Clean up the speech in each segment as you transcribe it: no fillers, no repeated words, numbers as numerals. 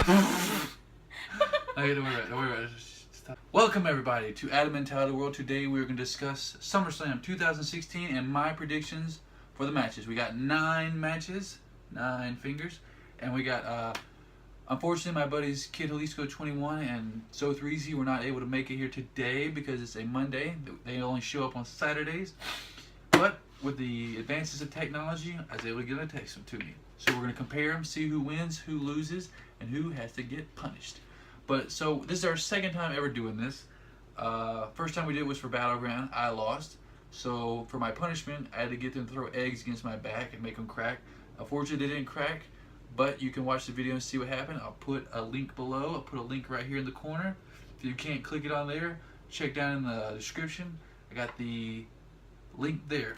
Okay, don't worry about it. Stop. Welcome everybody to Adam Mentality World. Today we're going to discuss SummerSlam 2016 and my predictions for the matches. We got 9 matches, 9 fingers, and we got, unfortunately my buddies Kid Jalisco 21 and So 3Z were not able to make it here today because it's a Monday. They only show up on Saturdays, but with the advances of technology, I was able to get a text them to me. So we're going to compare them, see who wins, who loses, and who has to get punished. But so this is our second time ever doing this. First time we did it was for Battleground. I lost. So for my punishment, I had to get them to throw eggs against my back and make them crack. Unfortunately, they didn't crack, but you can watch the video and see what happened. I'll put a link below. I'll put a link right here in the corner. If you can't click it on there, check down in the description. I got the link there.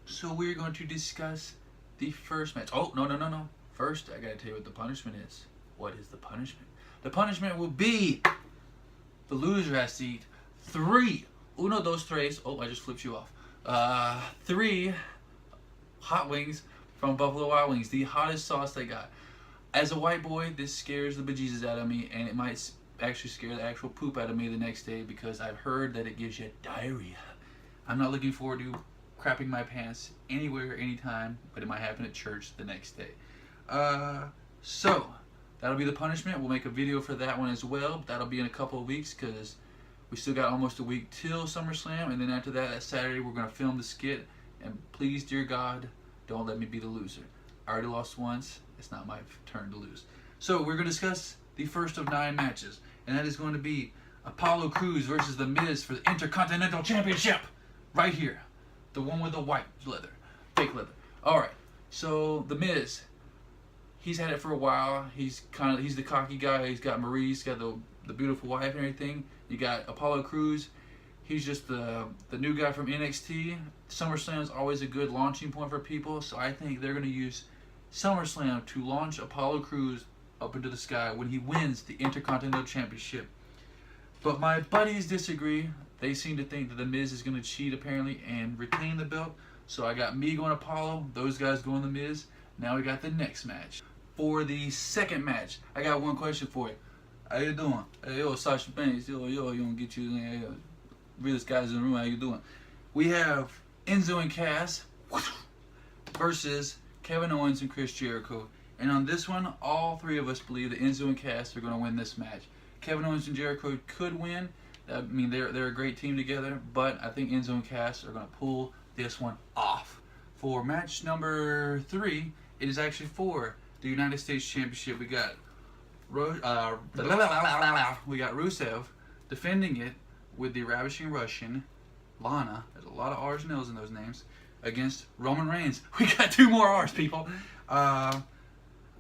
So we're going to discuss the first match. Oh, no. First, I gotta tell you what the punishment is. What is the punishment? The punishment will be the loser has to eat 3 uno, dos, tres. Oh, I just flipped you off. 3 hot wings from Buffalo Wild Wings, the hottest sauce they got. As a white boy, this scares the bejesus out of me, and it might actually scare the actual poop out of me the next day because I've heard that it gives you diarrhea. I'm not looking forward to crapping my pants anywhere, anytime, but it might happen at church the next day. So that'll be the punishment. We'll make a video for that one as well. That'll be in a couple of weeks because we still got almost a week till SummerSlam, and then after that Saturday, we're going to film the skit. And please, dear God, don't let me be the loser. I already lost once. It's not my turn to lose. So we're going to discuss the first of 9 matches, and that is going to be Apollo Crews versus The Miz for the Intercontinental Championship. Right here. The one with the white leather. Fake leather. Alright, so The Miz, he's had it for a while. He's the cocky guy. He's got Maurice, got the beautiful wife and everything. You got Apollo Crews. He's just the new guy from NXT. SummerSlam is always a good launching point for people, so I think they're going to use SummerSlam to launch Apollo Crews up into the sky when he wins the Intercontinental Championship. But my buddies disagree. They seem to think that The Miz is going to cheat apparently and retain the belt. So I got me going Apollo, those guys going The Miz. Now we got the next match. For the second match, I got one question for you. How you doing? Hey, yo, Sasha Banks. Yo, you gonna get you the realest guys in the room. How you doing? We have Enzo and Cass versus Kevin Owens and Chris Jericho. And on this one, all 3 of us believe that Enzo and Cass are going to win this match. Kevin Owens and Jericho could win. I mean, they're a great team together, but I think Enzo and Cass are going to pull this one off. For match number 3, it is actually for the United States Championship. We got Rusev defending it with the Ravishing Russian, Lana. There's a lot of R's and L's in those names. Against Roman Reigns. We got 2 more R's, people.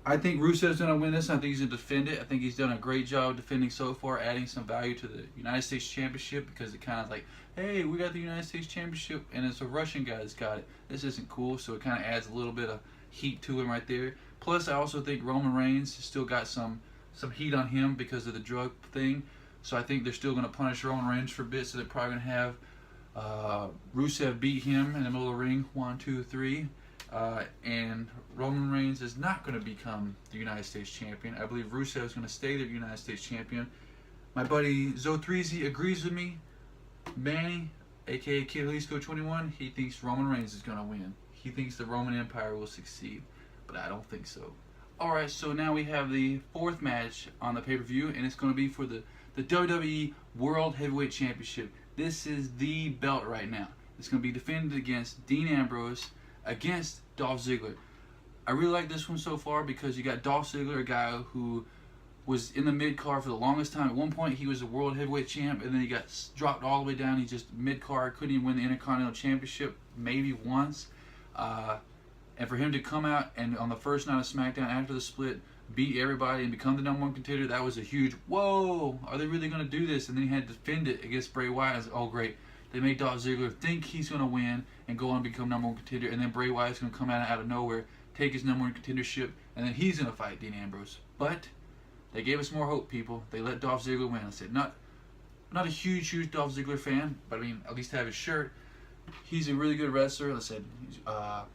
I think Rusev's going to win this. I think he's going to defend it. I think he's done a great job defending so far, adding some value to the United States Championship because it kind of like, hey, we got the United States Championship, and it's a Russian guy that's got it. This isn't cool, so it kind of adds a little bit of heat to him right there. Plus, I also think Roman Reigns has still got some heat on him because of the drug thing. So I think they're still going to punish Roman Reigns for a bit, so they're probably going to have Rusev beat him in the middle of the ring, 1, 2, 3. And Roman Reigns is not going to become the United States Champion. I believe Rusev is going to stay the United States Champion. My buddy Zo3Z agrees with me. Manny, aka Kid Jalisco 21, he thinks Roman Reigns is going to win. He thinks the Roman Empire will succeed, but I don't think so. Alright, so now we have the 4th match on the pay-per-view, and it's going to be for the WWE World Heavyweight Championship. This is the belt right now. It's going to be defended against Dean Ambrose against Dolph Ziggler. I really like this one so far because you got Dolph Ziggler, a guy who was in the mid-card for the longest time. At one point, he was a World Heavyweight Champ, and then he got dropped all the way down. He just mid-card, couldn't even win the Intercontinental Championship, maybe once. And for him to come out and on the first night of SmackDown after the split, beat everybody and become the #1 contender, that was a huge, whoa, are they really going to do this? And then he had to defend it against Bray Wyatt. I was like, oh, great. They made Dolph Ziggler think he's going to win and go on and become #1 contender, and then Bray Wyatt's going to come out of nowhere, take his #1 contendership, and then he's going to fight Dean Ambrose. But they gave us more hope, people. They let Dolph Ziggler win. I said, not a huge Dolph Ziggler fan, but I mean, at least have his shirt. He's a really good wrestler. I said, he's a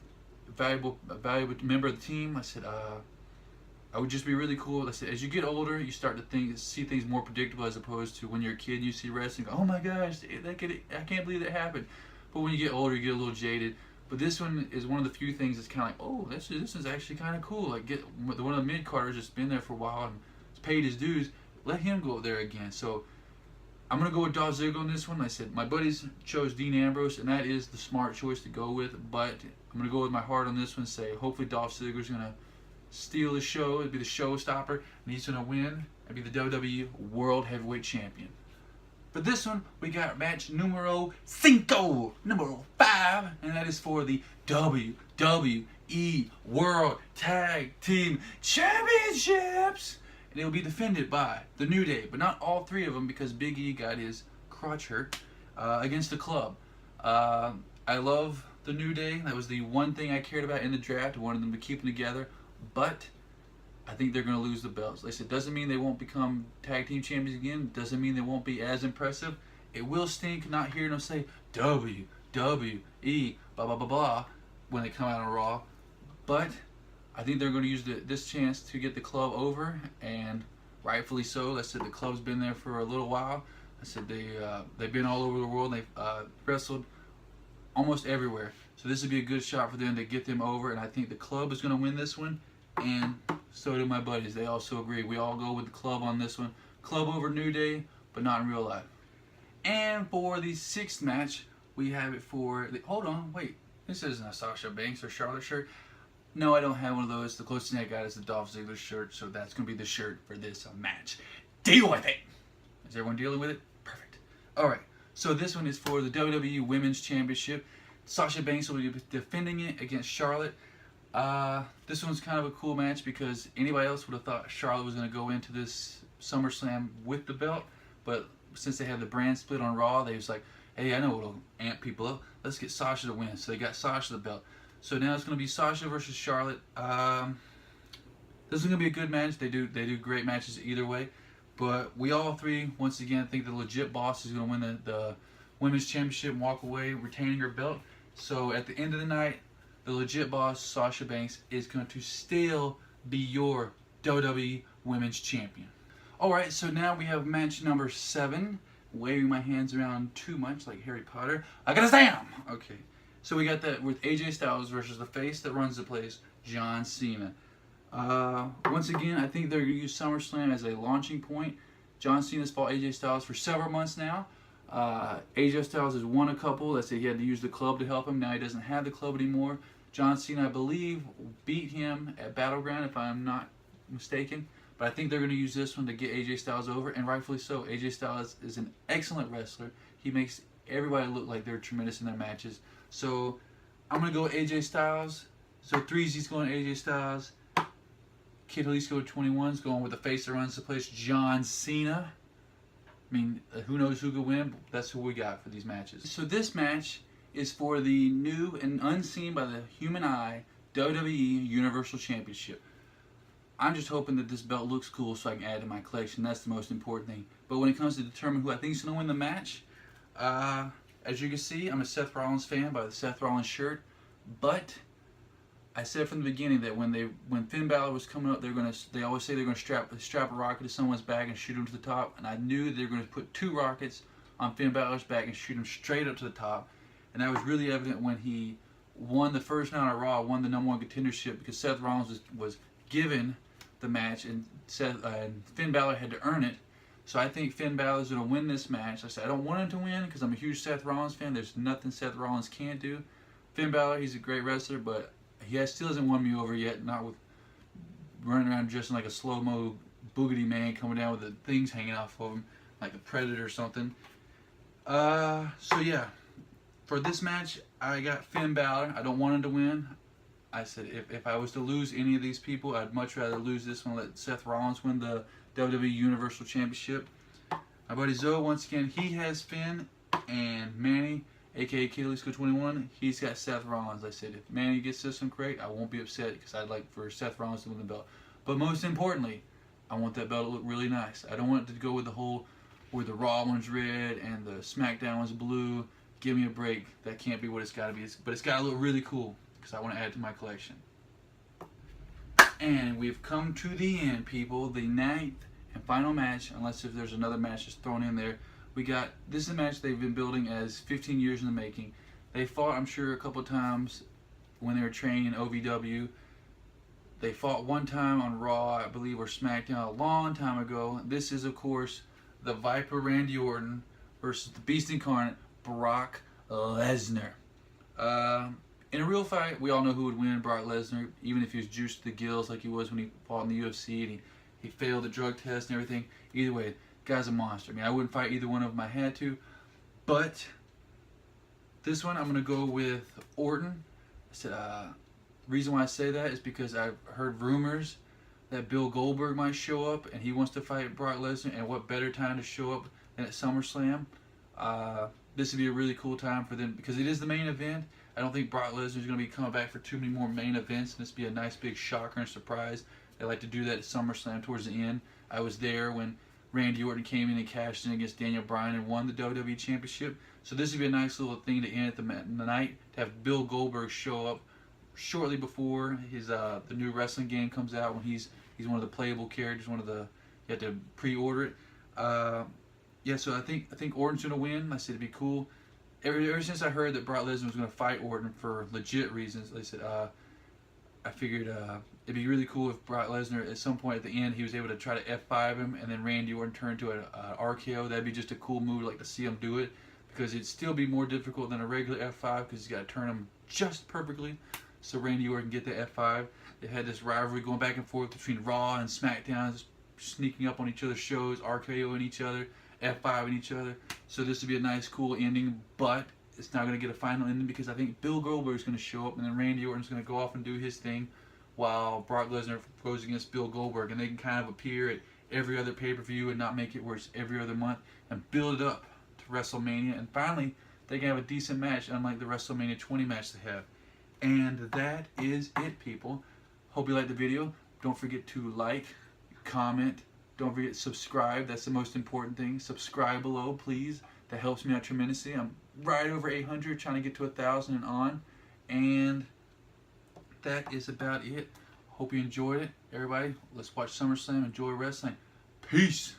valuable member of the team. I said, I would just be really cool. As you get older, you start to see things more predictable as opposed to when you're a kid. You see wrestling, go, oh my gosh, I can't believe that happened. But when you get older, you get a little jaded. But this one is one of the few things that's kind of like, oh, this is actually kind of cool. Like one of the mid carders just been there for a while and paid his dues. Let him go there again. So I'm gonna go with Dolph Ziggler on this one. I said my buddies chose Dean Ambrose, and that is the smart choice to go with. But I'm gonna go with my heart on this one. Say hopefully Dolph Ziggler's gonna steal the show. It'd be the showstopper, and he's gonna win and be the WWE World Heavyweight Champion. But this one, we got match numero 5, and that is for the WWE World Tag Team Championships. And it will be defended by the New Day, but not all three of them because Big E got his crotch hurt against the Club. I love the New Day. That was the one thing I cared about in the draft. I wanted them to keep them together, but I think they're going to lose the belts. Like I said, doesn't mean they won't become tag team champions again. Doesn't mean they won't be as impressive. It will stink not hearing them say WWE, blah, blah, blah, blah, when they come out on Raw. But I think they're going to use this chance to get the Club over, and rightfully so. Like I said, the Club's been there for a little while. I said they've been all over the world. They've wrestled almost everywhere. So this would be a good shot for them to get them over, and I think the Club is going to win this one. And so do my buddies. They also agree. We all go with the Club on this one. Club over New Day, but not in real life. And for the 6th match, we have it for the... Hold on, wait. This isn't a Sasha Banks or Charlotte shirt. No, I don't have one of those. The closest thing I got is the Dolph Ziggler shirt, so that's going to be the shirt for this match. Deal with it! Is everyone dealing with it? Perfect. Alright, so this one is for the WWE Women's Championship. Sasha Banks will be defending it against Charlotte. This one's kind of a cool match because anybody else would have thought Charlotte was going to go into this SummerSlam with the belt, but since they had the brand split on Raw, they was like, hey, I know what'll amp people up. Let's get Sasha to win. So they got Sasha the belt. So now it's going to be Sasha versus Charlotte. This is going to be a good match. They do great matches either way, but we all three once again think the legit boss is going to win the Women's Championship and walk away retaining her belt. So at the end of the night, the legit boss, Sasha Banks, is going to still be your WWE Women's Champion. Alright, so now we have match number 7. Waving my hands around too much like Harry Potter. I gotta stand! Okay, so we got that with AJ Styles versus the face that runs the place, John Cena. Once again, I think they're going to use SummerSlam as a launching point. John Cena's fought AJ Styles for several months now. AJ Styles has won a couple. Let's say he had to use the Club to help him. Now he doesn't have the Club anymore. John Cena, I believe, beat him at Battleground, if I'm not mistaken. But I think they're going to use this one to get AJ Styles over, and rightfully so. AJ Styles is an excellent wrestler. He makes everybody look like they're tremendous in their matches. So I'm going to go with AJ Styles. So 3Z's going AJ Styles. Kid Jalisco 21's going with the face that runs the place, John Cena. I mean, who knows who could win? But that's who we got for these matches. So this match is for the new and unseen by the human eye WWE Universal Championship. I'm just hoping that this belt looks cool so I can add it to my collection. That's the most important thing. But when it comes to determine who I think is going to win the match, as you can see, I'm a Seth Rollins fan by the Seth Rollins shirt. But I said from the beginning that when Finn Balor was coming up, they always say they're going to strap a rocket to someone's back and shoot him to the top. And I knew they were going to put 2 rockets on Finn Balor's back and shoot him straight up to the top. And that was really evident when he won the first night on Raw, won the #1 contendership, because Seth Rollins was given the match and Finn Balor had to earn it. So I think Finn Balor is going to win this match. I said I don't want him to win because I'm a huge Seth Rollins fan. There's nothing Seth Rollins can't do. Finn Balor, he's a great wrestler, but he still hasn't won me over yet. Not with running around dressing like a slow-mo boogity man coming down with the things hanging off of him like the Predator or something. So yeah. For this match, I got Finn Balor. I don't want him to win. I said if I was to lose any of these people, I'd much rather lose this one and let Seth Rollins win the WWE Universal Championship. My buddy Zoe, once again, he has Finn, and Manny, a.k.a. Kid Jalisco 21, he's got Seth Rollins. I said if Manny gets this one correct, I won't be upset because I'd like for Seth Rollins to win the belt. But most importantly, I want that belt to look really nice. I don't want it to go with the whole where the Raw one's red and the SmackDown one's blue. Give me a break. That can't be what it's got to be. But it's got to look really cool because I want to add it to my collection. And we've come to the end, people. The ninth and final match, unless if there's another match just thrown in there. This is a match they've been building as 15 years in the making. They fought, I'm sure, a couple of times when they were training in OVW. They fought one time on Raw, I believe, or SmackDown a long time ago. This is, of course, the Viper Randy Orton versus the Beast Incarnate, Brock Lesnar. In a real fight, we all know who would win, Brock Lesnar, even if he was juiced to the gills like he was when he fought in the UFC and he failed the drug test and everything. Either way, the guy's a monster. I mean, I wouldn't fight either one of them if I had to. But this one, I'm going to go with Orton. Reason why I say that is because I've heard rumors that Bill Goldberg might show up and he wants to fight Brock Lesnar, and what better time to show up than at SummerSlam. This would be a really cool time for them because it is the main event. I don't think Brock Lesnar is going to be coming back for too many more main events, and this would be a nice big shocker and surprise. They like to do that at SummerSlam towards the end. I was there when Randy Orton came in and cashed in against Daniel Bryan and won the WWE Championship. So this would be a nice little thing to end at the night, to have Bill Goldberg show up shortly before his the new wrestling game comes out, when he's one of the playable characters, you have to pre-order it. Yeah, so I think Orton's gonna win. I said it'd be cool. Ever since I heard that Brock Lesnar was gonna fight Orton for legit reasons, they said I figured it'd be really cool if Brock Lesnar at some point at the end he was able to try to F5 him and then Randy Orton turned to an RKO. That'd be just a cool move, like to see him do it, because it'd still be more difficult than a regular F5 because he's got to turn him just perfectly so Randy Orton can get the F5. They had this rivalry going back and forth between Raw and SmackDown, just sneaking up on each other's shows, RKOing each other, F5ing each other. So this would be a nice, cool ending, but it's not going to get a final ending because I think Bill Goldberg is going to show up and then Randy Orton's going to go off and do his thing while Brock Lesnar goes against Bill Goldberg, and they can kind of appear at every other pay-per-view and not make it where it's every other month and build it up to WrestleMania, and finally they can have a decent match unlike the WrestleMania 20 match they have. And that is it, people. Hope you liked the video. Don't forget to like, comment, don't forget to subscribe. That's the most important thing. Subscribe below, please. That helps me out tremendously. I'm right over 800, trying to get to 1,000 and on. And that is about it. Hope you enjoyed it. Everybody, let's watch SummerSlam. Enjoy wrestling. Peace.